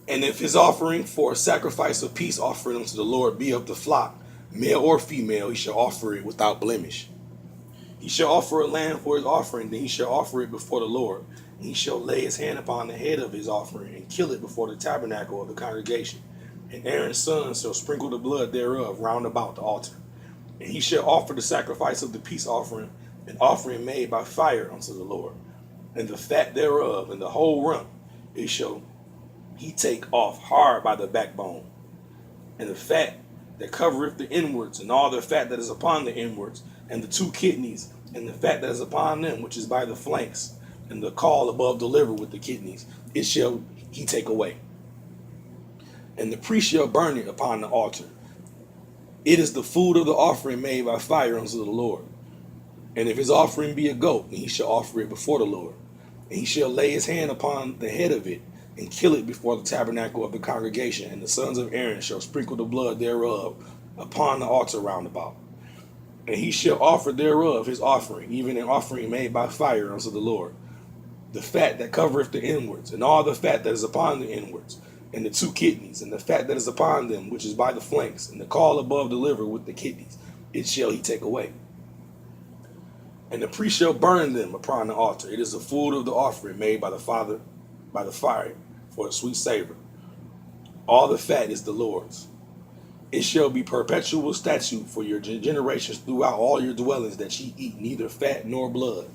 And if his offering for a sacrifice of peace offering unto the Lord be of the flock, male or female, he shall offer it without blemish. He shall offer a lamb for his offering, then he shall offer it before the Lord. And he shall lay his hand upon the head of his offering, and kill it before the tabernacle of the congregation. And Aaron's sons shall sprinkle the blood thereof round about the altar. And he shall offer the sacrifice of the peace offering, an offering made by fire unto the Lord. And the fat thereof, and the whole rump, it shall he take off hard by the backbone. And the fat that covereth the inwards, and all the fat that is upon the inwards, and the two kidneys, and the fat that is upon them, which is by the flanks, and the caul above the liver with the kidneys, it shall he take away. And the priest shall burn it upon the altar. It is the food of the offering made by fire unto the Lord. And if his offering be a goat, then he shall offer it before the Lord. And he shall lay his hand upon the head of it, and kill it before the tabernacle of the congregation. And the sons of Aaron shall sprinkle the blood thereof upon the altar round about. And he shall offer thereof his offering, even an offering made by fire unto the Lord. The fat that covereth the inwards, and all the fat that is upon the inwards, and the two kidneys, and the fat that is upon them, which is by the flanks, and the caul above the liver with the kidneys, it shall he take away. And the priest shall burn them upon the altar. It is the food of the offering made by the fire for a sweet savor. All the fat is the Lord's. It shall be perpetual statute for your generations throughout all your dwellings, that ye eat neither fat nor blood.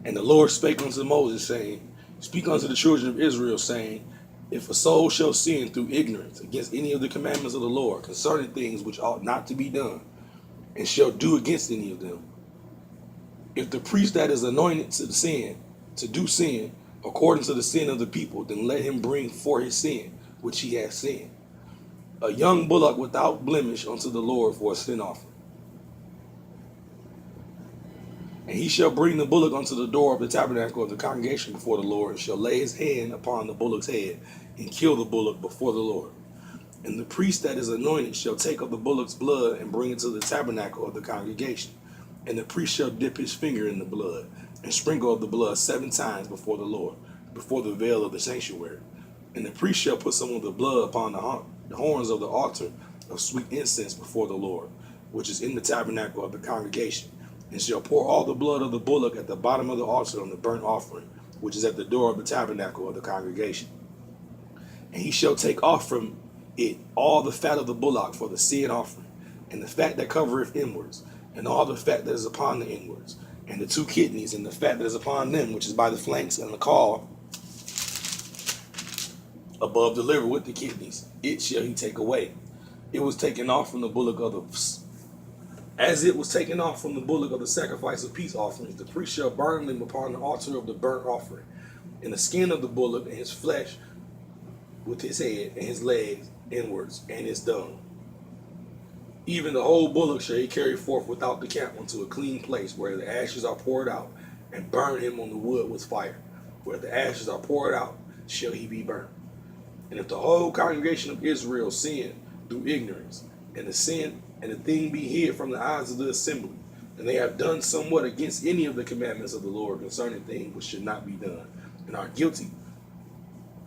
And the Lord spake unto Moses, saying, Speak unto the children of Israel, saying, If a soul shall sin through ignorance against any of the commandments of the Lord concerning things which ought not to be done, and shall do against any of them, if the priest that is anointed to do sin, according to the sin of the people, then let him bring for his sin, which he hath sinned, a young bullock without blemish unto the Lord for a sin offering. And he shall bring the bullock unto the door of the tabernacle of the congregation before the Lord, and shall lay his hand upon the bullock's head, and kill the bullock before the Lord. And the priest that is anointed shall take of the bullock's blood, and bring it to the tabernacle of the congregation. And the priest shall dip his finger in the blood, and sprinkle of the blood 7 times before the Lord, before the veil of the sanctuary. And the priest shall put some of the blood upon the horns of the altar of sweet incense before the Lord, which is in the tabernacle of the congregation, and shall pour all the blood of the bullock at the bottom of the altar on the burnt offering, which is at the door of the tabernacle of the congregation. And he shall take off from it all the fat of the bullock for the sin offering, and the fat that covereth inwards, and all the fat that is upon the inwards, and the two kidneys, and the fat that is upon them, which is by the flanks, and the caul above the liver with the kidneys, it shall he take away. It was taken off from the bullock of as it was taken off from the bullock of the sacrifice of peace offerings. The priest shall burn them upon the altar of the burnt offering, and the skin of the bullock, and his flesh with his head, and his legs inwards, and his dung. Even the whole bullock shall he carry forth without the camp unto a clean place, where the ashes are poured out, and burn him on the wood with fire. Where the ashes are poured out, shall he be burned. And if the whole congregation of Israel sin through ignorance, and the thing be hid from the eyes of the assembly, and they have done somewhat against any of the commandments of the Lord concerning things which should not be done, and are guilty,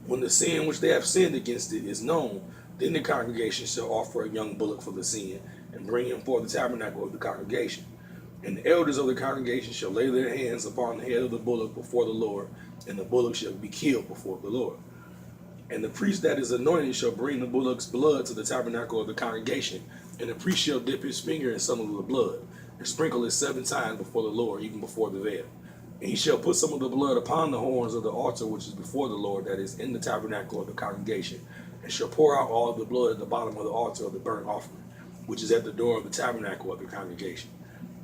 when the sin which they have sinned against it is known, then the congregation shall offer a young bullock for the sin, and bring him for the tabernacle of the congregation. And the elders of the congregation shall lay their hands upon the head of the bullock before the Lord, and the bullock shall be killed before the Lord. And the priest that is anointed shall bring the bullock's blood to the tabernacle of the congregation, and the priest shall dip his finger in some of the blood, and sprinkle it 7 times before the Lord, even before the veil. And he shall put some of the blood upon the horns of the altar which is before the Lord, that is in the tabernacle of the congregation, and shall pour out all the blood at the bottom of the altar of the burnt offering, which is at the door of the tabernacle of the congregation.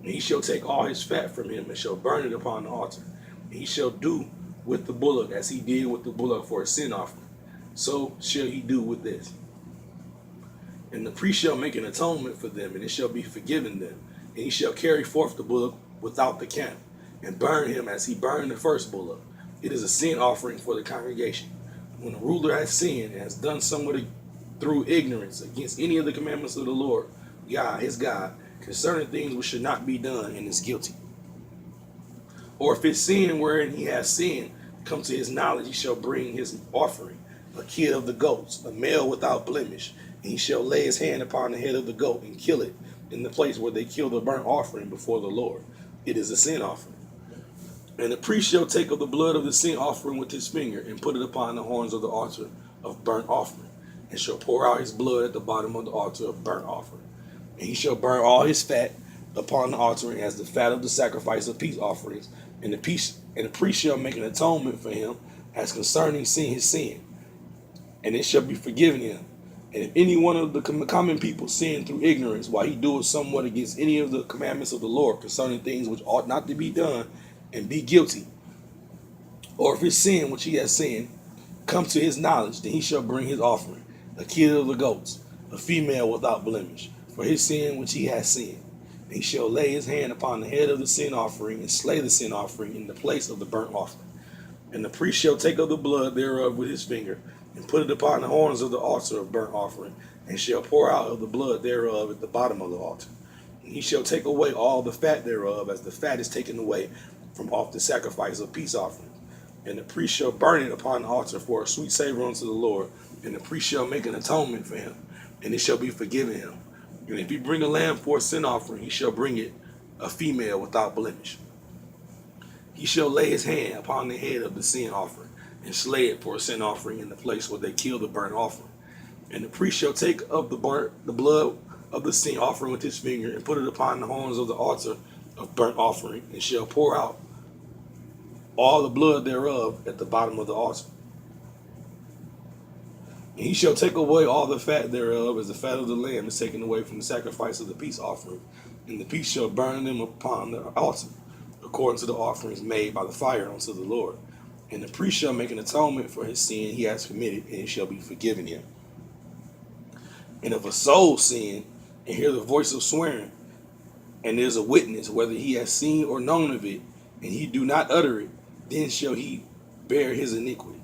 And he shall take all his fat from him, and shall burn it upon the altar. And he shall do with the bullock as he did with the bullock for a sin offering. So shall he do with this. And the priest shall make an atonement for them, and it shall be forgiven them. And he shall carry forth the bullock without the camp, and burn him as he burned the first bullock. It is a sin offering for the congregation. When the ruler has sinned and has done somewhat through ignorance against any of the commandments of the Lord, his God, concerning things which should not be done, and is guilty. Or if his sin wherein he has sinned come to his knowledge, he shall bring his offering, a kid of the goats, a male without blemish. And he shall lay his hand upon the head of the goat and kill it in the place where they kill the burnt offering before the Lord. It is a sin offering. And the priest shall take of the blood of the sin offering with his finger and put it upon the horns of the altar of burnt offering, and shall pour out his blood at the bottom of the altar of burnt offering. And he shall burn all his fat upon the altar as the fat of the sacrifice of peace offerings. And the priest shall make an atonement for him as concerning his sin, and it shall be forgiven him. And if any one of the common people sin through ignorance, while he doeth somewhat against any of the commandments of the Lord concerning things which ought not to be done, and be guilty, or if his sin which he has sinned come to his knowledge, then he shall bring his offering, a kid of the goats, a female without blemish, for his sin which he has sinned. And he shall lay his hand upon the head of the sin offering and slay the sin offering in the place of the burnt offering. And the priest shall take of the blood thereof with his finger, and put it upon the horns of the altar of burnt offering, and shall pour out of the blood thereof at the bottom of the altar. And he shall take away all the fat thereof, as the fat is taken away from off the sacrifice of peace offerings. And the priest shall burn it upon the altar for a sweet savor unto the Lord. And the priest shall make an atonement for him, and it shall be forgiven him. And if he bring a lamb for a sin offering, he shall bring it a female without blemish. He shall lay his hand upon the head of the sin offering, and slay it for a sin offering in the place where they kill the burnt offering. And the priest shall take of the blood of the sin offering with his finger, and put it upon the horns of the altar of burnt offering, and shall pour out all the blood thereof at the bottom of the altar. And he shall take away all the fat thereof, as the fat of the lamb is taken away from the sacrifice of the peace offering. And the priest shall burn them upon the altar, according to the offerings made by the fire unto the Lord. And the priest shall make an atonement for his sin he has committed, and it shall be forgiven him. And if a soul sin, and hear the voice of swearing, and there's a witness, whether he has seen or known of it, and he do not utter it, then shall he bear his iniquity.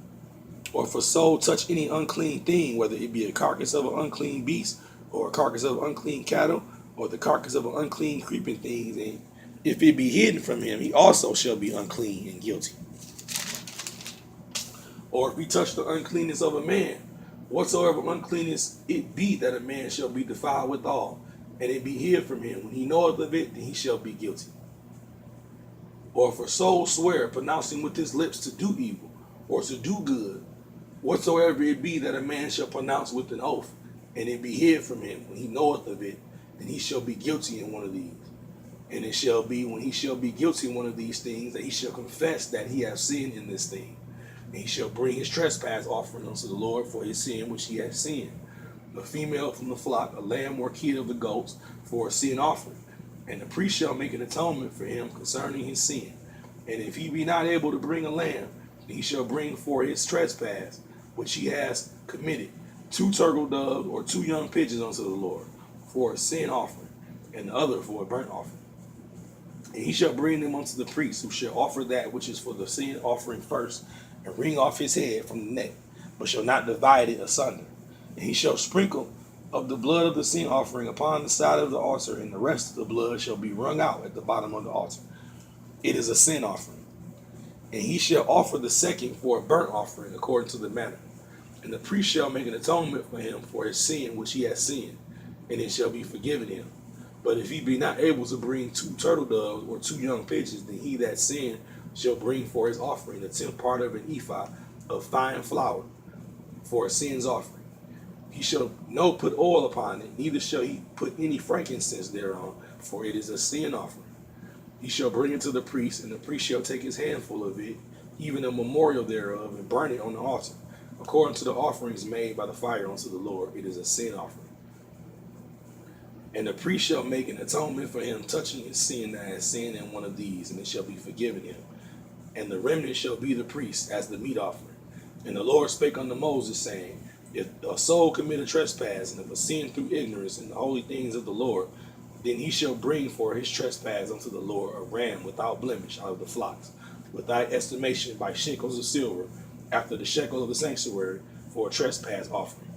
Or if a soul touch any unclean thing, whether it be a carcass of an unclean beast, or a carcass of unclean cattle, or the carcass of an unclean creeping thing, and if it be hidden from him, he also shall be unclean and guilty. Or if he touch the uncleanness of a man, whatsoever uncleanness it be, that a man shall be defiled withal, and it be hid from him, when he knoweth of it, then he shall be guilty. Or if a soul swear, pronouncing with his lips to do evil, or to do good, whatsoever it be that a man shall pronounce with an oath, and it be hid from him, when he knoweth of it, then he shall be guilty in one of these. And it shall be, when he shall be guilty in one of these things, that he shall confess that he hath sinned in this thing. And he shall bring his trespass offering unto the Lord for his sin which he hath sinned, a female from the flock, a lamb or kid of the goats, for a sin offering. And the priest shall make an atonement for him concerning his sin. And if he be not able to bring a lamb, then he shall bring for his trespass which he has committed 2 turtle doves or 2 young pigeons unto the Lord for a sin offering, and the other for a burnt offering. And he shall bring them unto the priest, who shall offer that which is for the sin offering first, and wring off his head from the neck, but shall not divide it asunder. And he shall sprinkle of the blood of the sin offering upon the side of the altar, and the rest of the blood shall be wrung out at the bottom of the altar. It is a sin offering. And he shall offer the second for a burnt offering according to the manner. And the priest shall make an atonement for him for his sin which he has sinned, and it shall be forgiven him. But if he be not able to bring 2 turtle doves or 2 young pigeons, then he that sinned shall bring for his offering the 10th part of an ephah of fine flour for a sin's offering. He shall no put oil upon it, neither shall he put any frankincense thereon, for it is a sin offering. He shall bring it to the priest, and the priest shall take his handful of it, even a memorial thereof, and burn it on the altar. According to the offerings made by the fire unto the Lord, it is a sin offering. And the priest shall make an atonement for him touching his sin that has sinned in one of these, and it shall be forgiven him. And the remnant shall be the priest as the meat offering. And the Lord spake unto Moses, saying, if a soul commit a trespass, and if a sin through ignorance in the holy things of the Lord, then he shall bring for his trespass unto the Lord a ram without blemish out of the flocks, without estimation by shekels of silver, after the shekel of the sanctuary, for a trespass offering.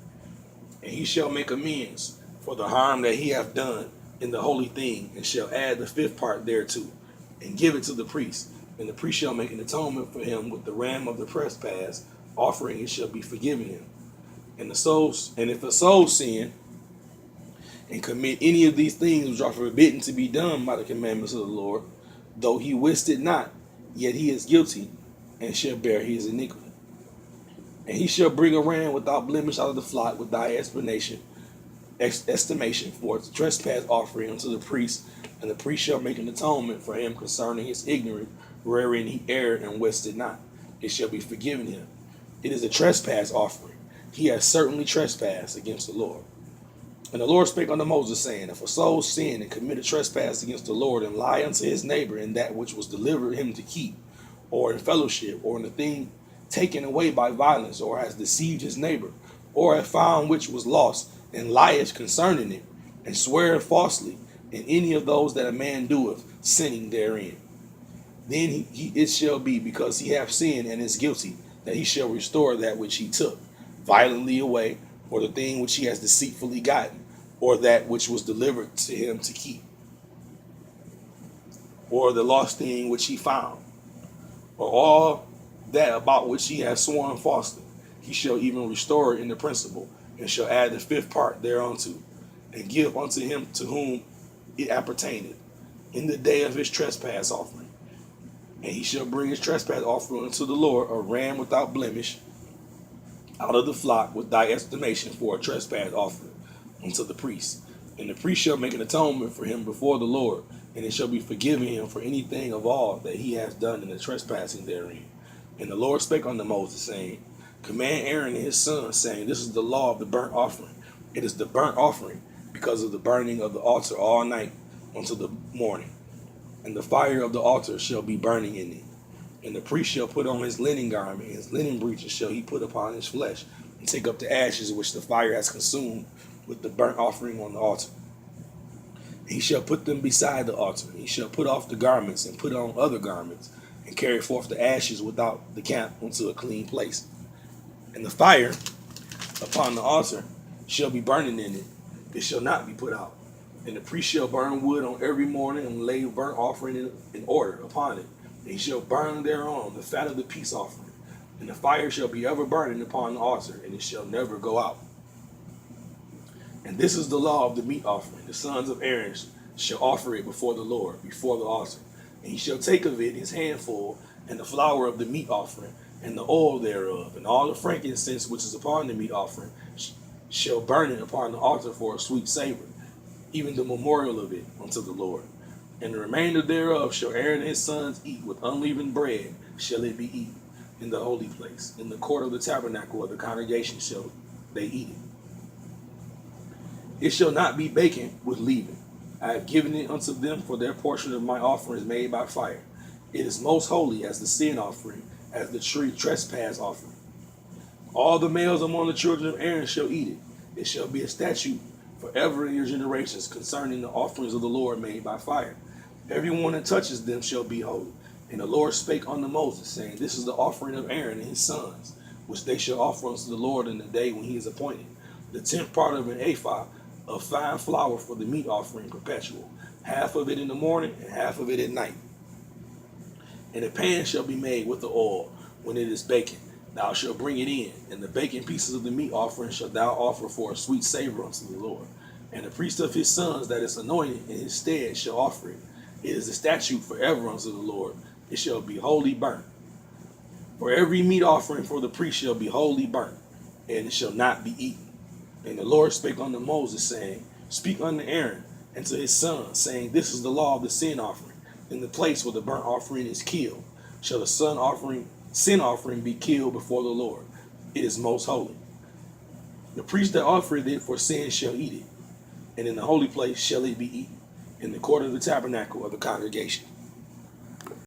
And he shall make amends for the harm that he hath done in the holy thing, and shall add the 5th part thereto, and give it to the priest. And the priest shall make an atonement for him with the ram of the trespass offering, it shall be forgiven him. And if a soul sin and commit any of these things which are forbidden to be done by the commandments of the Lord, though he wist it not, yet he is guilty, and shall bear his iniquity. And he shall bring a ram without blemish out of the flock with thy estimation for its trespass offering unto the priest, and the priest shall make an atonement for him concerning his ignorance, wherein he erred and wist it not. It shall be forgiven him. It is a trespass offering. He has certainly trespassed against the Lord. And the Lord spake unto Moses, saying, if a soul sin and commit a trespass against the Lord, and lie unto his neighbor in that which was delivered him to keep, or in fellowship, or in the thing taken away by violence, or has deceived his neighbor, or have found which was lost, and lieth concerning it, and sweareth falsely in any of those that a man doeth, sinning therein, then it shall be, because he hath sinned and is guilty, that he shall restore that which he took violently away, or the thing which he has deceitfully gotten, or that which was delivered to him to keep, or the lost thing which he found, or all that about which he has sworn falsely. He shall even restore it in the principal, and shall add the fifth part thereunto, and give unto him to whom it appertaineth in the day of his trespass offering. And he shall bring his trespass offering unto the Lord, a ram without blemish out of the flock with thy estimation for a trespass offering unto the priest. And the priest shall make an atonement for him before the Lord, and it shall be forgiven him for anything of all that he has done in the trespassing therein. And the Lord spake unto Moses, saying, command Aaron and his sons, saying, this is the law of the burnt offering. It is the burnt offering because of the burning of the altar all night until the morning. And the fire of the altar shall be burning in it. And the priest shall put on his linen garment, and his linen breeches shall he put upon his flesh, and take up the ashes which the fire has consumed with the burnt offering on the altar. And he shall put them beside the altar. And he shall put off the garments, and put on other garments, and carry forth the ashes without the camp unto a clean place. And the fire upon the altar shall be burning in it. It shall not be put out. And the priest shall burn wood on every morning, and lay burnt offering in order upon it. And he shall burn thereon the fat of the peace offering. And the fire shall be ever burning upon the altar, and it shall never go out. And this is the law of the meat offering. The sons of Aaron shall offer it before the Lord, before the altar. And he shall take of it his handful, and the flour of the meat offering, and the oil thereof, and all the frankincense which is upon the meat offering, shall burn it upon the altar for a sweet savor, even the memorial of it unto the Lord. And the remainder thereof shall Aaron and his sons eat with unleavened bread, shall it be eaten in the holy place. In the court of the tabernacle of the congregation shall they eat it. It shall not be baken with leaven. I have given it unto them for their portion of my offerings made by fire. It is most holy as the sin offering, as the trespass offering. All the males among the children of Aaron shall eat it. It shall be a statute forever in your generations concerning the offerings of the Lord made by fire. Everyone that touches them shall be holy. And the Lord spake unto Moses, saying, this is the offering of Aaron and his sons, which they shall offer unto the Lord in the day when he is appointed. The 10th part of an ephah of fine flour for the meat offering perpetual, half of it in the morning and half of it at night. And a pan shall be made with the oil when it is baking. Thou shalt bring it in, and the baking pieces of the meat offering shalt thou offer for a sweet savor unto the Lord. And the priest of his sons that is anointed in his stead shall offer it. It is a statute forever unto the Lord. It shall be wholly burnt. For every meat offering for the priest shall be wholly burnt, and it shall not be eaten. And the Lord spake unto Moses, saying, speak unto Aaron and to his sons, saying, this is the law of the sin offering. In the place where the burnt offering is killed, shall the sin offering be killed before the Lord. It is most holy. The priest that offereth it for sin shall eat it, and in the holy place shall it be eaten, in the court of the tabernacle of the congregation.